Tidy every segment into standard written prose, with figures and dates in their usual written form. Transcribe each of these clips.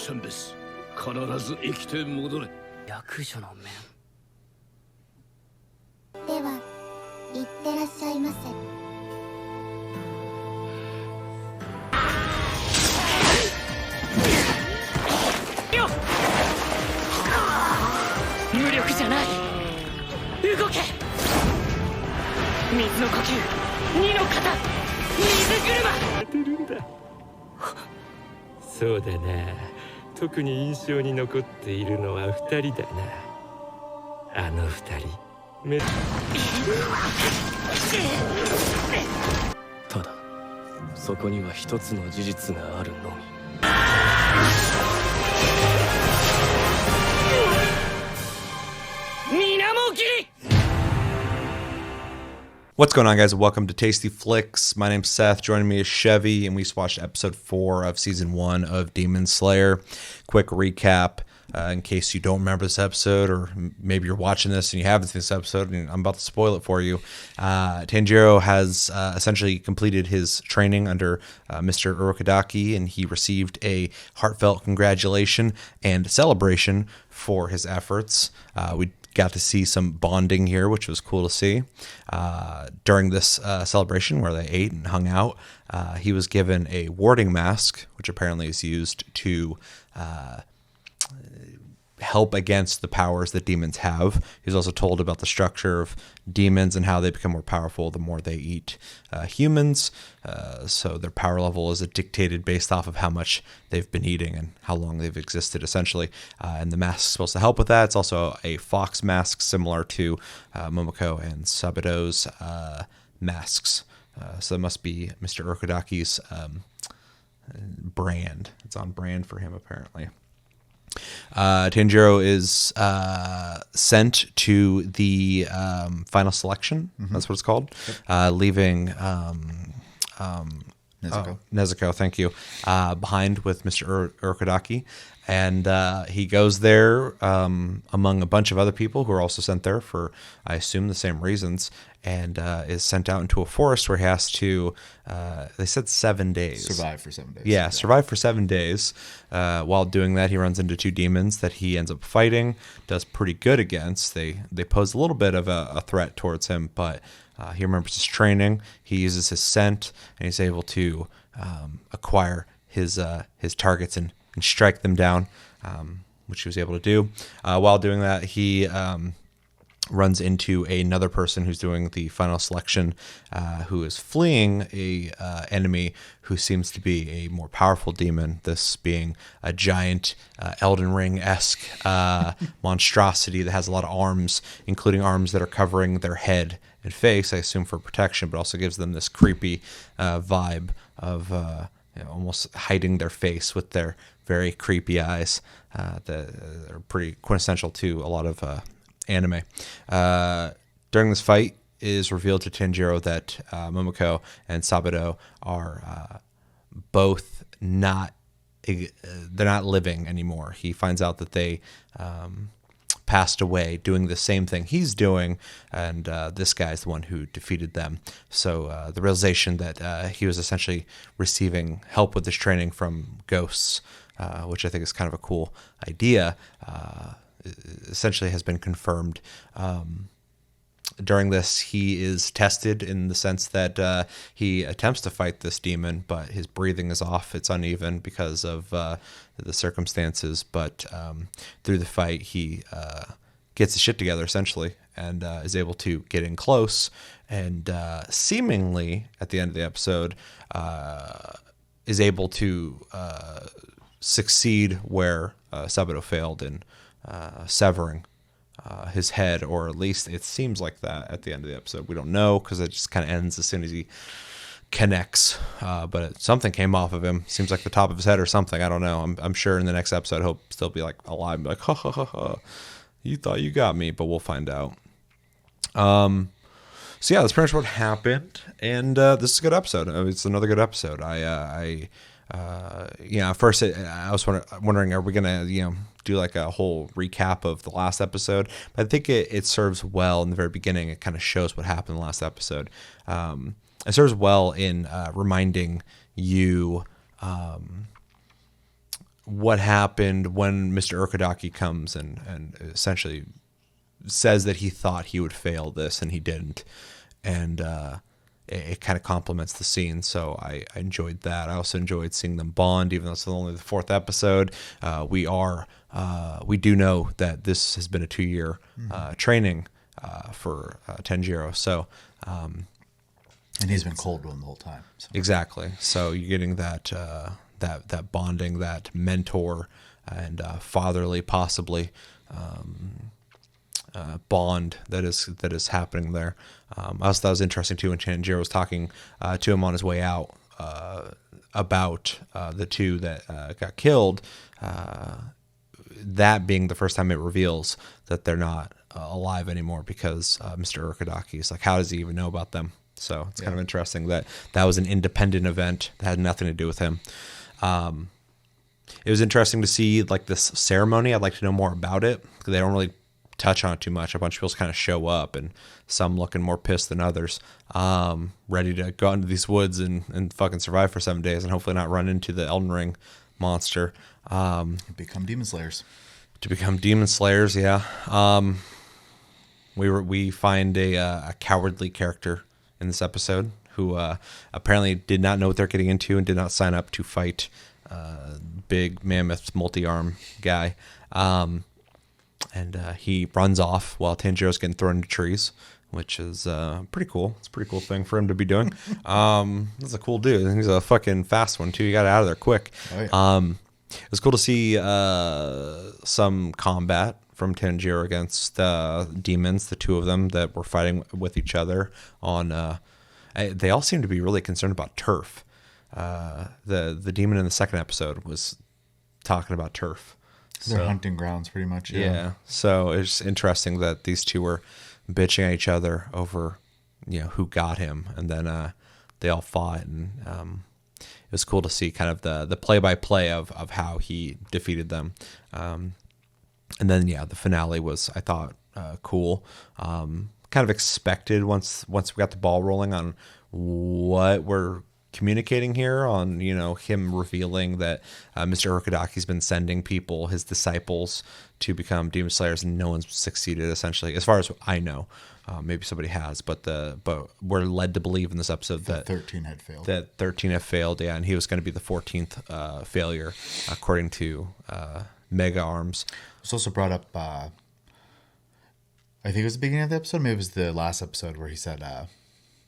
シャンです。必ず生きて戻れ。役所の面。では、いってらっしゃいませ。無力じゃない。動け。水の呼吸、二の型、水車。当てるんだ。そうだな。特に印象に残っているのは二人だな。あの二人。ただそこには一つの事実があるのみ。What's going on, guys? Welcome to Tasty Flicks. My name's Seth. Joining me is Chevy, and we just watched episode 4 of season 1 of Demon Slayer. Quick recap, in case you don't remember this episode, or maybe you're watching this and you haven't seen this episode, and I'm about to spoil it for you. Tanjiro has essentially completed his training under Mr. Urokodaki, and he received a heartfelt congratulation and celebration for his efforts. We got to see some bonding here, which was cool to see. During this celebration where they ate and hung out, he was given a warding mask, which apparently is used to help against the powers that demons have. He was also told about the structure of demons and how they become more powerful the more they eat humans. So their power level is dictated based off of how much they've been eating and how long they've existed, essentially. And the mask is supposed to help with that. It's also a fox mask similar to Momoko and Sabado's masks. So it must be Mr. Urokodaki's brand. It's on brand for him, apparently. Tanjiro is sent to the final selection. That's what it's called. Leaving Nezuko, thank you, behind with Mr. Urokodaki. And he goes there among a bunch of other people who are also sent there for, I assume, the same reasons, and is sent out into a forest where he has to, they said 7 days. Survive for 7 days. Yeah, survive for 7 days. While doing that, he runs into 2 demons that he ends up fighting, does pretty good against. They pose a little bit of a threat towards him, but he remembers his training. He uses his scent, and he's able to acquire his targets and strike them down, which he was able to do. While doing that, he runs into another person who's doing the final selection, who is fleeing a enemy who seems to be a more powerful demon, this being a giant Elden Ring-esque monstrosity that has a lot of arms, including arms that are covering their head and face, I assume for protection, but also gives them this creepy vibe of almost hiding their face with their very creepy eyes that are pretty quintessential to a lot of anime. During this fight, it is revealed to Tanjiro that Momoko and Sabado are both they're not living anymore. He finds out that they passed away doing the same thing he's doing, and this guy's the one who defeated them. So the realization that he was essentially receiving help with this training from ghosts, which I think is kind of a cool idea, essentially has been confirmed. During this, he is tested in the sense that he attempts to fight this demon, but his breathing is off. It's uneven because of the circumstances, but through the fight, he gets his shit together, essentially, and is able to get in close, and seemingly, at the end of the episode, is able to succeed where Sabado failed in severing his head, or at least it seems like that at the end of the episode. We don't know because it just kind of ends as soon as he connects, but something came off of him. Seems like the top of his head or something. I don't know. I'm sure in the next episode he'll still be like alive, be like, ha ha ha ha, you thought you got me, but we'll find out. So yeah, that's pretty much what happened, and this is a good episode. It's another good episode. At first I was wondering, are we gonna do like a whole recap of the last episode? But I think it serves well in the very beginning. It kind of shows what happened in the last episode. It serves well in reminding you what happened when Mr. Urkodaki comes and essentially says that he thought he would fail this and he didn't. And it kind of complements the scene, so I enjoyed that. I also enjoyed seeing them bond, even though it's only the 4th episode. We do know that this has been a 2-year training for Tenjiro, so and he's been cold one the whole time. So. Exactly. So you're getting that that bonding, that mentor and fatherly, possibly bond that is happening there. I also thought it was interesting too when Tanjiro was talking to him on his way out about the two that got killed. That being the first time it reveals that they're not alive anymore, because Mr. Urkodaki is like, how does he even know about them? So it's kind of interesting that was an independent event that had nothing to do with him. It was interesting to see like this ceremony. I'd like to know more about it, because they don't really touch on it too much. A bunch of people kind of show up, and some looking more pissed than others, ready to go into these woods and fucking survive for 7 days and hopefully not run into the Elden Ring monster. Become demon slayers. To become demon slayers, yeah. We find a cowardly character in this episode who apparently did not know what they're getting into and did not sign up to fight big mammoth multi-arm guy. And he runs off while Tanjiro's getting thrown into trees, which is pretty cool. It's a pretty cool thing for him to be doing. He's a cool dude. He's a fucking fast one, too. He got out of there quick. Oh, yeah. It was cool to see some combat from Tanjiro against demons, the two of them that were fighting with each other. They all seem to be really concerned about turf. The demon in the 2nd episode was talking about turf. Their hunting grounds, pretty much. Yeah. So it's interesting that these two were bitching at each other over, who got him, and then they all fought, and it was cool to see kind of the play-by-play of how he defeated them. And then the finale was, I thought, cool. Kind of expected once we got the ball rolling on what we're communicating here, on him revealing that Mr. Urkodaki's been sending people, his disciples, to become demon slayers, and no one's succeeded, essentially, as far as I know. Maybe somebody has, but we're led to believe in this episode that 13 had failed. That 13 had failed, and he was going to be the 14th failure, according to Mega Arms. It's also brought up, I think it was the beginning of the episode, maybe it was the last episode, where he said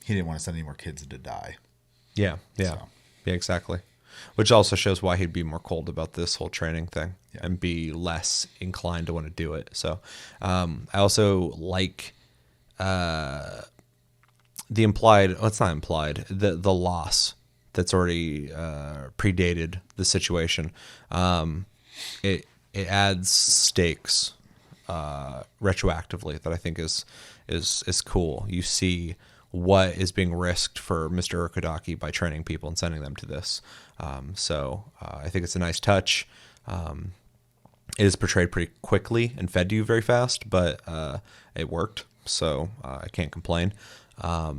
he didn't want to send any more kids to die. Yeah, exactly. Which also shows why he'd be more cold about this whole training thing and be less inclined to want to do it. So I also like the implied, well, it's not implied, the loss that's already predated the situation. It adds stakes retroactively that I think is cool. You see what is being risked for Mr. Urkodaki by training people and sending them to this. So I think it's a nice touch. It is portrayed pretty quickly and fed to you very fast, but it worked. So I can't complain. I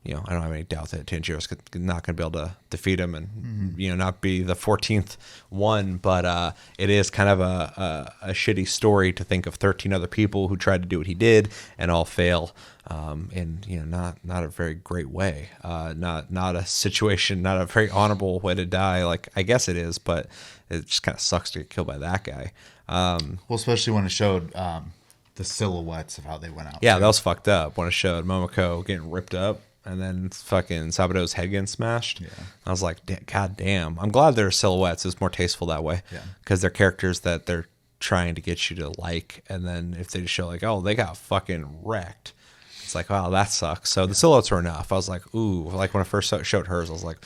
don't have any doubt that Tanjiro's not going to be able to defeat him and, not be the 14th one. But it is kind of a shitty story to think of 13 other people who tried to do what he did and all fail in, not a very great way. Not a situation, not a very honorable way to die. Like, I guess it is, but it just kind of sucks to get killed by that guy. Well, especially when it showed the silhouettes of how they went out. Yeah, that was fucked up when it showed Momoko getting ripped up. And then fucking Sabado's head getting smashed. Yeah. I was like, God damn. I'm glad they're silhouettes. It's more tasteful that way. Yeah. Because they're characters that they're trying to get you to like. And then if they just show like, oh, they got fucking wrecked, it's like, wow, that sucks. So the silhouettes were enough. I was like, ooh. Like when I first showed hers, I was like,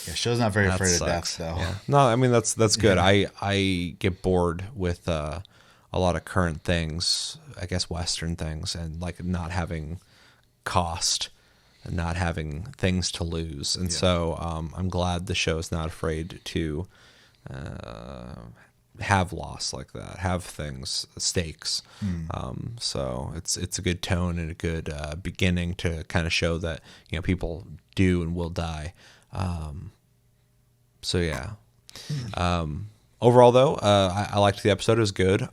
yeah, show's not very afraid of death, though. Yeah. No, I mean, that's good. Yeah. I get bored with a lot of current things, I guess Western things, and like not having cost. Not having things to lose. And so I'm glad the show's not afraid to have loss like that, have things, stakes. So it's a good tone and a good beginning to kind of show that, people do and will die. So yeah. Overall, though, I liked the episode. It was good.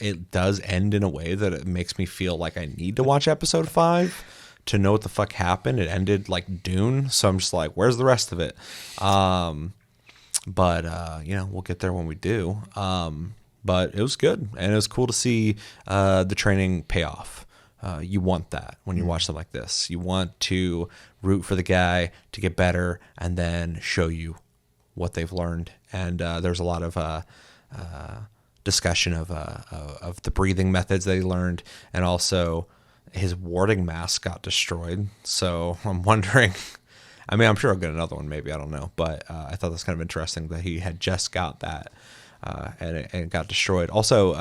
It does end in a way that it makes me feel like I need to watch episode 5 to know what the fuck happened. It ended like Dune, so I'm just like, where's the rest of it? But we'll get there when we do. But it was good, and it was cool to see the training pay off. You want that when you watch something like this. You want to root for the guy to get better and then show you what they've learned. And there's a lot of discussion of the breathing methods that he learned, and also his warding mask got destroyed. So I'm wondering, I mean, I'm sure I'll get another one, maybe, I don't know. But I thought that's kind of interesting that he had just got that. And it got destroyed. Also,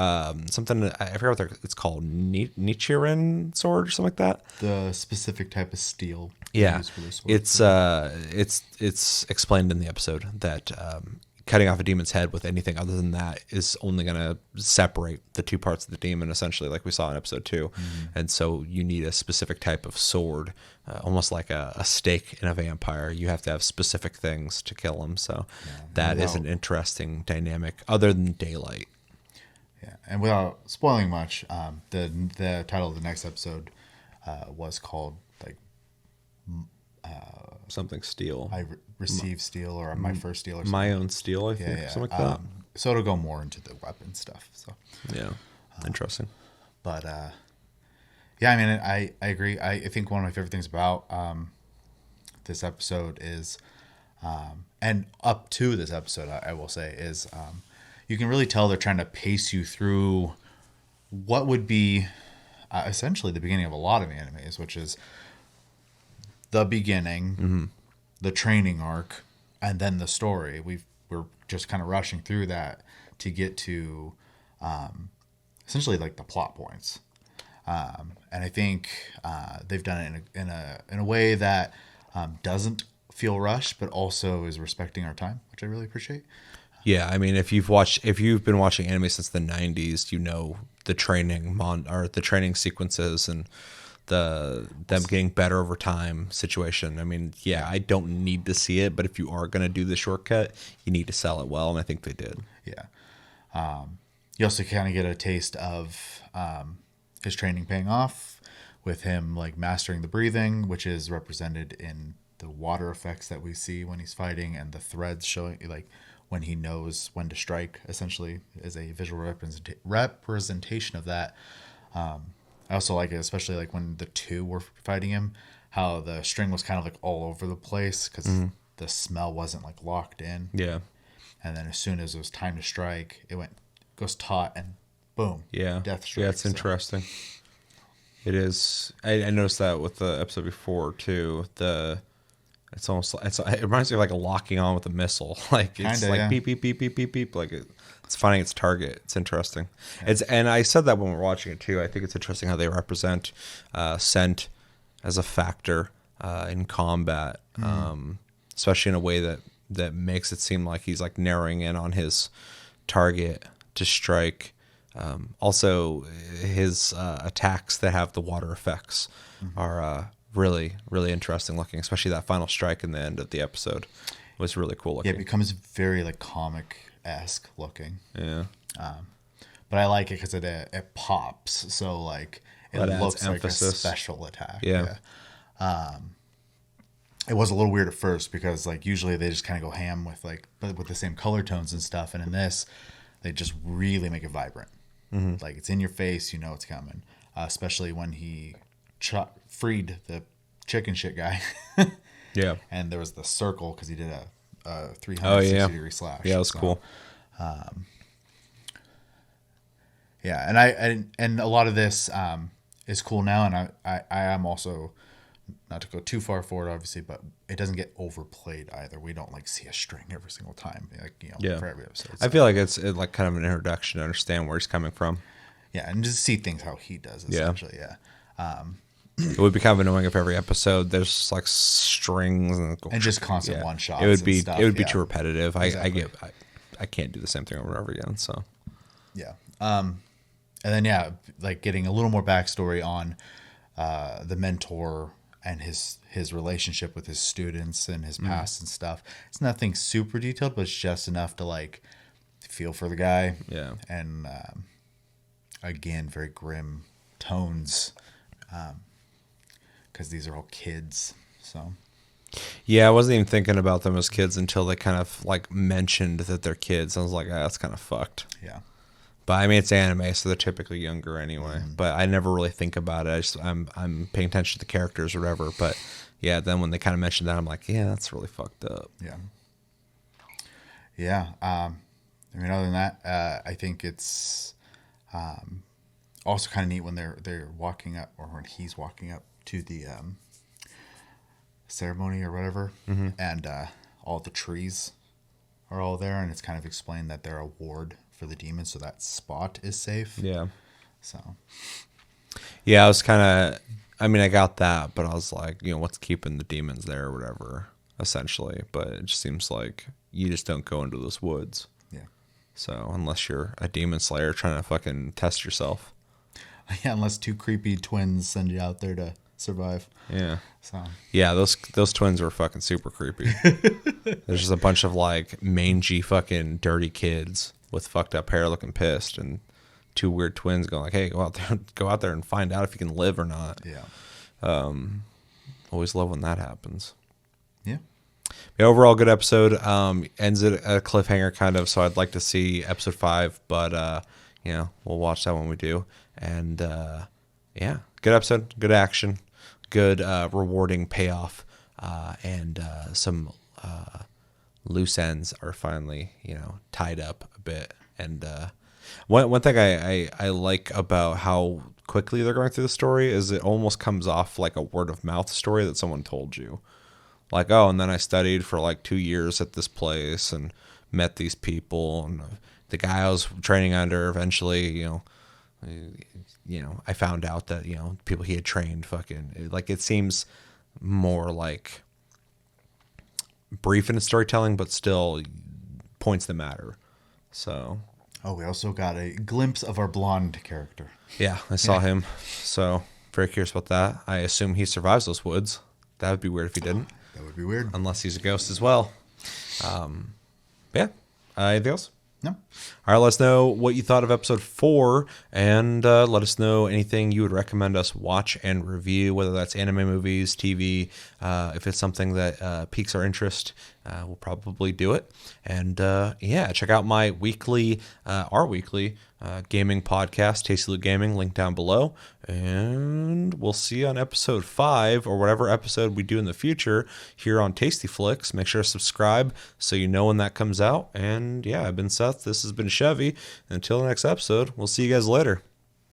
something, I forgot what it's called, Nichiren sword or something like that. The specific type of steel. Yeah, used for the sword. it's explained in the episode that cutting off a demon's head with anything other than that is only going to separate the two parts of the demon, essentially, like we saw in episode 2. And so you need a specific type of sword, almost like a stake in a vampire. You have to have specific things to kill him. So that is an interesting dynamic other than daylight. Yeah, and without spoiling much, the title of the next episode was called like Something steel. I received steel or my first steel or something. My own steel, I think. Something like that. So it'll go more into the weapon stuff. So Yeah. Interesting. But yeah, I mean, I agree. I think one of my favorite things about this episode is, and up to this episode, I will say, is you can really tell they're trying to pace you through what would be essentially the beginning of a lot of animes, which is the beginning, the training arc, and then the story. We're just kind of rushing through that to get to essentially like the plot points. And I think they've done it in a way that doesn't feel rushed, but also is respecting our time, which I really appreciate. Yeah, I mean, if you've been watching anime since the 90s, you know the training sequences and them getting better over time situation. I mean, yeah, I don't need to see it, but if you are going to do the shortcut, you need to sell it well, and I think they did. Yeah. You also kind of get a taste of his training paying off with him like mastering the breathing, which is represented in the water effects that we see when he's fighting, and the threads showing like when he knows when to strike, essentially, is a visual representation of that. I also like it, especially like when the two were fighting him, how the string was kind of like all over the place because the smell wasn't like locked in. Yeah. And then as soon as it was time to strike, goes taut and boom. Yeah. Death strike. Yeah, it's interesting. It is. I noticed that with the episode before too. It reminds me of like a locking on with a missile. Like it's Kinda, like yeah. beep beep beep beep beep beep. Like it's finding its target. It's interesting. And I said that when we're watching it too. I think it's interesting how they represent scent as a factor in combat, especially in a way that makes it seem like he's like narrowing in on his target to strike. Also, his attacks that have the water effects are really, really interesting looking, especially that final strike in the end of the episode was really cool looking. Yeah, it becomes very like comic-esque looking. Yeah. But I like it because it pops. So like it That adds looks emphasis. like a special attack. Yeah. It was a little weird at first because like usually they just kind of go ham with with the same color tones and stuff, and in this they just really make it vibrant. Like it's in your face, you know it's coming. Especially when he freed the chicken shit guy. Yeah. And there was the circle because he did a 360-degree slash. Yeah, it was cool. Yeah, and a lot of this is cool now, and I am also, not to go too far forward, obviously, but it doesn't get overplayed either. We don't like see a string every single time, for every episode. I feel like it's like kind of an introduction to understand where he's coming from. Yeah, and just see things how he does, essentially. Yeah. It would be kind of annoying if every episode there's like strings and just constant one shots. It would be stuff, be too repetitive. Exactly. I can't do the same thing over and over again. So yeah. And then like getting a little more backstory on the mentor and his relationship with his students and his past and stuff. It's nothing super detailed, but it's just enough to like feel for the guy. Yeah. And again, very grim tones, because these are all kids. So Yeah, I wasn't even thinking about them as kids until they kind of like mentioned that they're kids. I was like, that's kind of fucked. yeah, But I mean, it's anime, so they're typically younger anyway. But I never really think about it. I'm paying attention to the characters or whatever. But yeah, then when they kind of mentioned that, I'm like, yeah, that's really fucked up. yeah, yeah. I mean, other than that, I think it's also kind of neat when they're walking up, or when he's walking up to the ceremony or whatever, and all the trees are all there, and it's kind of explained that they're a ward for the demons, so that spot is safe. Yeah. So Yeah, I was kind of, I mean, I got that, but I was like, what's keeping the demons there or whatever, essentially. But it just seems like you just don't go into those woods. yeah, So unless you're a demon slayer trying to fucking test yourself. yeah. Unless two creepy twins send you out there to survive. Yeah. So Yeah, those twins were fucking super creepy. There's just a bunch of like mangy fucking dirty kids with fucked up hair looking pissed, and two weird twins going like, hey, go out there and find out if you can live or not. yeah, Always love when that happens. yeah. The overall good episode. Ends at a cliffhanger kind of, so I'd like to see episode 5, but we'll watch that when we do. And yeah, good episode, good action, good rewarding payoff, and some loose ends are finally tied up a bit. And one thing I like about how quickly they're going through the story is it almost comes off like a word of mouth story that someone told you. Like, oh, and then I studied for like 2 years at this place and met these people, and the guy I was training under eventually, I found out that, people he had trained fucking, like, it seems more like brief in its storytelling, but still points that matter. So, Oh, we also got a glimpse of our blonde character. yeah, I saw him. So, very curious about that. I assume he survives those woods. That would be weird if he didn't. That would be weird. Unless he's a ghost as well. Yeah. Anything else? No. All right, let us know what you thought of episode 4, and let us know anything you would recommend us watch and review, whether that's anime, movies, TV. If it's something that piques our interest, we'll probably do it. And check out my our weekly gaming podcast, Tasty Loot Gaming, link down below. And we'll see you on episode 5 or whatever episode we do in the future here on Tasty Flicks. Make sure to subscribe so you know when that comes out. And yeah, I've been Seth. This has been Chevy. Until the next episode, we'll see you guys later.